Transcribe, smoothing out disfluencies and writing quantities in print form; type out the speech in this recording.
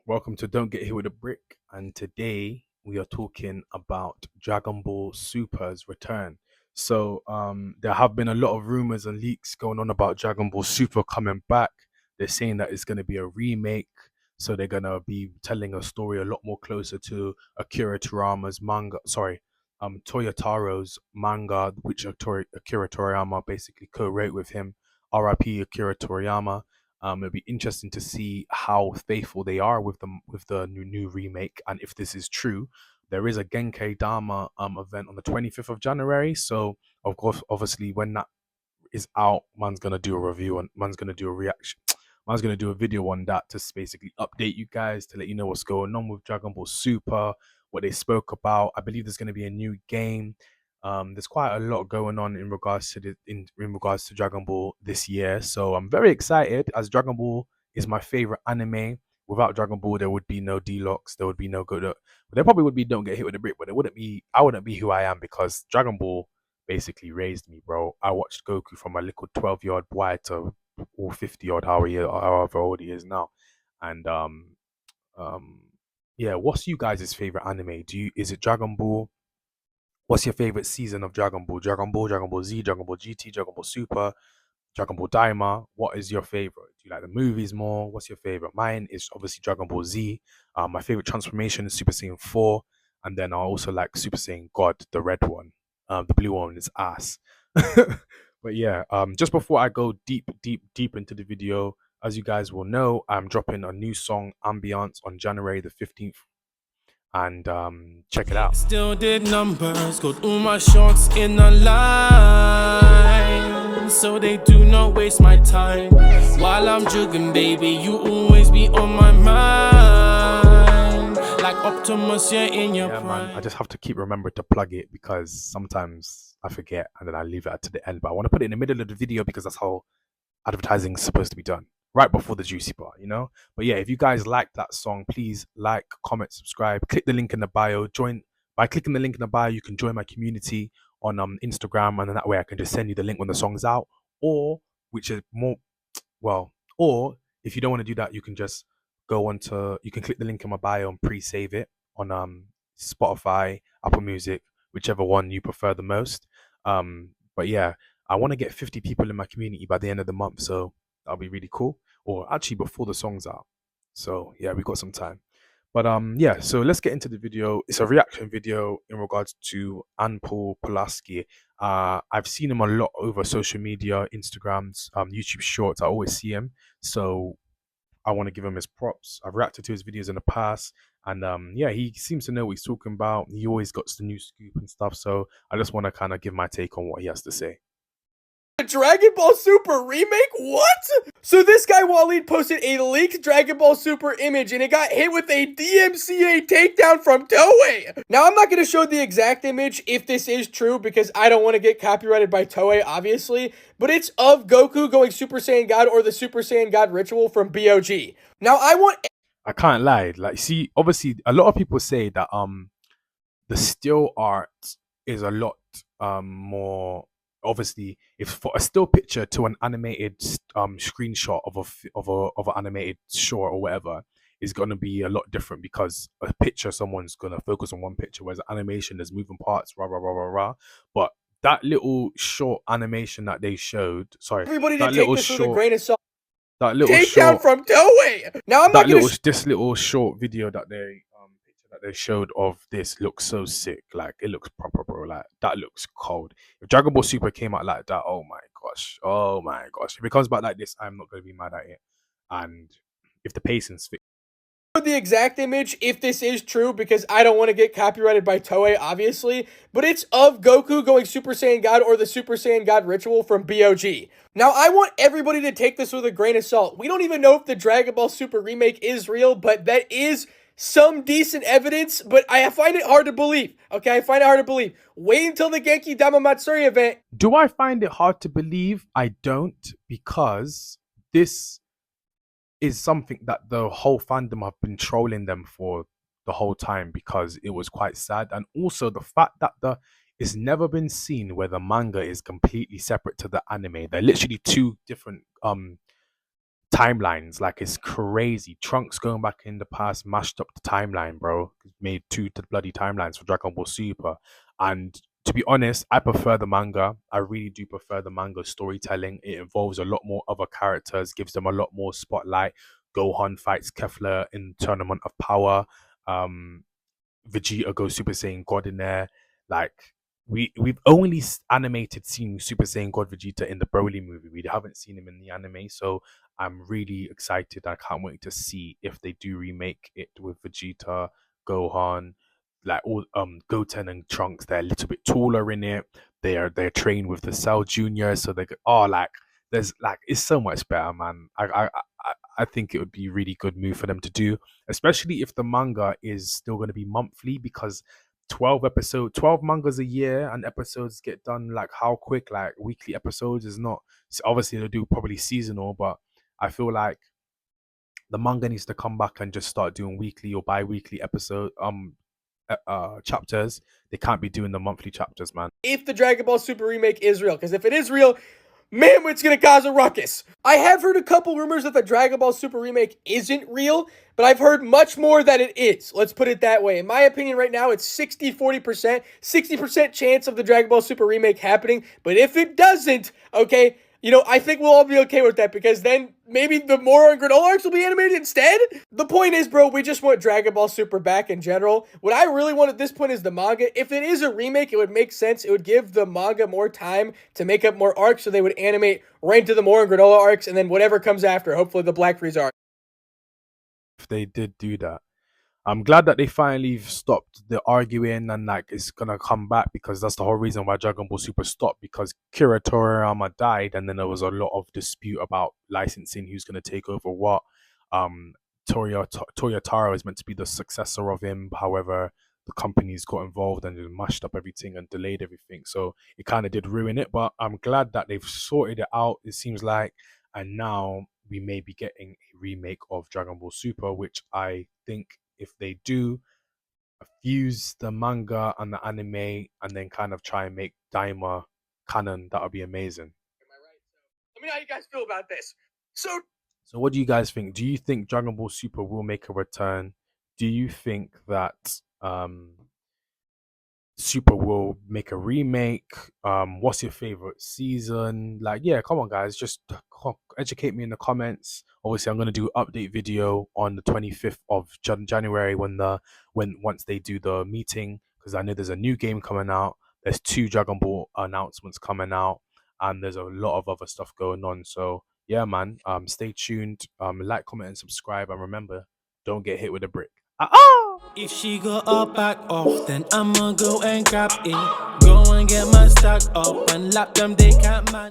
Welcome to Don't Get Hit with a Brick, and today we are talking about Dragon Ball Super's return. There have been a lot of rumors and leaks going on about Dragon Ball Super coming back. They're saying that it's going to be a remake, so they're going to be telling a story a lot more closer to Akira Toriyama's manga. Toyotaro's manga, which Akira Toriyama basically co-wrote with him. R.I.P. Akira Toriyama. It'll be interesting to see how faithful they are with the new remake, and if this is true. There is a Genkai Dama event on the 25th of January, so of course, obviously, when that is out, man's gonna do a review and man's gonna do a reaction. Man's gonna do a video on that to basically update you guys to let you know what's going on with Dragon Ball Super, what they spoke about. I believe there's gonna be a new game. There's quite a lot going on in regards to in regards to Dragon Ball this year, so I'm very excited. As Dragon Ball is my favorite anime. Without Dragon Ball, there would be no Deluxe. There would be no good. There probably would be Don't Get Hit with a Brick, but it wouldn't be. I wouldn't be who I am because Dragon Ball basically raised me, bro. I watched Goku from a little 12-year-old boy to all 50-odd, however old he is now. And um, yeah. What's you guys' favorite anime? Is it Dragon Ball? What's your favorite season of Dragon Ball? Dragon Ball, Dragon Ball Z, Dragon Ball GT, Dragon Ball Super, Dragon Ball Daima? What is your favorite? Do you like the movies more? What's your favorite? Mine is obviously Dragon Ball Z. My favorite transformation is Super Saiyan 4. And then I also like Super Saiyan God, the red one. The blue one is ass. But yeah, just before I go deep into the video, as you guys will know, I'm dropping a new song, Ambiance, on January the 15th. And check it out. Still did numbers, got all my shots in a line, so they do not waste my time. While I'm jugging, baby, you always be on my mind. Like Optimus, you're in your prime. Man, I just have to keep remembering to plug it because sometimes I forget and then I leave it to the end. But I want to put it in the middle of the video because that's how advertising is supposed to be done, right before the juicy part, you know. But yeah, if you guys like that song, please like, comment, subscribe, click the link in the bio. By clicking the link in the bio, you can join my community on Instagram, and then that way I can just send you the link when the song's out. Or which is more or if you don't want to do that, you can just you can click the link in my bio and pre-save it on Spotify, Apple Music, whichever one you prefer the most. But yeah, I want to get 50 people in my community by the end of the month, so that'll be really cool. Or actually before the song's out. So yeah, we got some time. But yeah, so let's get into the video. It's a reaction video in regards to Anpol Pulaski. I've seen him a lot over social media, Instagrams, YouTube Shorts. I always see him, so I want to give him his props. I've reacted to his videos in the past, and yeah, he seems to know what he's talking about. He always got the new scoop and stuff, so I just want to kind of give my take on what he has to say. Dragon Ball Super remake? What? So this guy Waleed posted a leaked Dragon Ball Super image and it got hit with a DMCA takedown from Toei. Now I'm not going to show the exact image if this is true because I don't want to get copyrighted by Toei, obviously, but it's of Goku going Super Saiyan God or the Super Saiyan God ritual from BOG. Now I can't lie, like, see, obviously a lot of people say that the still art is a lot more. Obviously, if for a still picture to an animated screenshot of an animated short or whatever is going to be a lot different because a picture, someone's going to focus on one picture, whereas animation, there's moving parts, rah rah rah rah rah. But that little short animation that they showed, everybody that to take little this with a short, grain of salt. that little Takedown short, from Toei. Now I'm not that going little to this little short video that they showed of this looks so sick. Like, it looks proper, bro. Like, that looks cold. If Dragon Ball Super came out like that, oh my gosh, oh my gosh. If it comes back like this, I'm not gonna be mad at it. And if the pacing's fit, the exact image if this is true because I don't want to get copyrighted by Toei, obviously, but it's of Goku going Super Saiyan God or the Super Saiyan God ritual from BOG. Now, I want everybody to take this with a grain of salt. We don't even know if the Dragon Ball Super remake is real, but that is some decent evidence, but I find it hard to believe. Okay, I find it hard to believe. Wait until the Genki Dama Matsuri event. do I find it hard to believe? I don't, because this is something that the whole fandom have been trolling them for the whole time because it was quite sad. And also the fact that it's never been seen where the manga is completely separate to the anime. They're literally two different timelines. Like, it's crazy. Trunks going back in the past mashed up the timeline, bro. Made two bloody timelines for Dragon Ball Super. And to be honest, I prefer the manga. I really do prefer the manga storytelling. It involves a lot more other characters, gives them a lot more spotlight. Gohan fights Kefla in Tournament of Power. Um, Vegeta goes Super Saiyan God in there. Like, we've only animated seen Super Saiyan God Vegeta in the Broly movie. We haven't seen him in the anime, so I'm really excited. I can't wait to see if they do remake it with Vegeta, Gohan, like all Goten and Trunks. They're a little bit taller in it. They're trained with the Cell Junior, so they go, oh, like, there's like, it's so much better, man. I think it would be a really good move for them to do, especially if the manga is still going to be monthly, because 12 mangas a year and episodes get done like how quick, like weekly episodes is not, obviously they'll do probably seasonal, but I feel like the manga needs to come back and just start doing weekly or bi-weekly episode chapters. They can't be doing the monthly chapters, man. If the Dragon Ball Super remake is real, because if it is real, man, it's gonna cause a ruckus. I have heard a couple rumors that the Dragon Ball Super remake isn't real, but I've heard much more that it is. Let's put it that way. In my opinion, right now, it's 40%, 60% chance of the Dragon Ball Super remake happening. But if it doesn't, okay, I think we'll all be okay with that, because then maybe the Moro and Granola arcs will be animated instead. The point is, bro, we just want Dragon Ball Super back in general. What I really want at this point is the manga. If it is a remake, it would make sense. It would give the manga more time to make up more arcs, so they would animate right into the Moro and Granola arcs, and then whatever comes after, hopefully the Black Frieza arc. If they did do that, I'm glad that they finally stopped the arguing and like it's gonna come back, because that's the whole reason why Dragon Ball Super stopped, because Kira Toriyama died and then there was a lot of dispute about licensing, who's gonna take over what. Um, Toyotaro is meant to be the successor of him. However, the companies got involved and just mashed up everything and delayed everything. So it kind of did ruin it. But I'm glad that they've sorted it out, it seems like. And now we may be getting a remake of Dragon Ball Super, which I think if they do fuse the manga and the anime and then kind of try and make Daima canon, that would be amazing. Am I right? Let me know how you guys feel about this. So what do you guys think? Do you think Dragon Ball Super will make a return? Do you think that Super will make a remake? What's your favorite season? Like, yeah, come on, guys, just educate me in the comments. Obviously, I'm gonna do an update video on the 25th of January when once they do the meeting, because I know there's a new game coming out. There's 2 Dragon Ball announcements coming out, and there's a lot of other stuff going on. So yeah, man, stay tuned. Like, comment, and subscribe, and remember, don't get hit with a brick. If she go up back off, then I'ma go and grab it. Go and get my stack up and lap them, they can't man.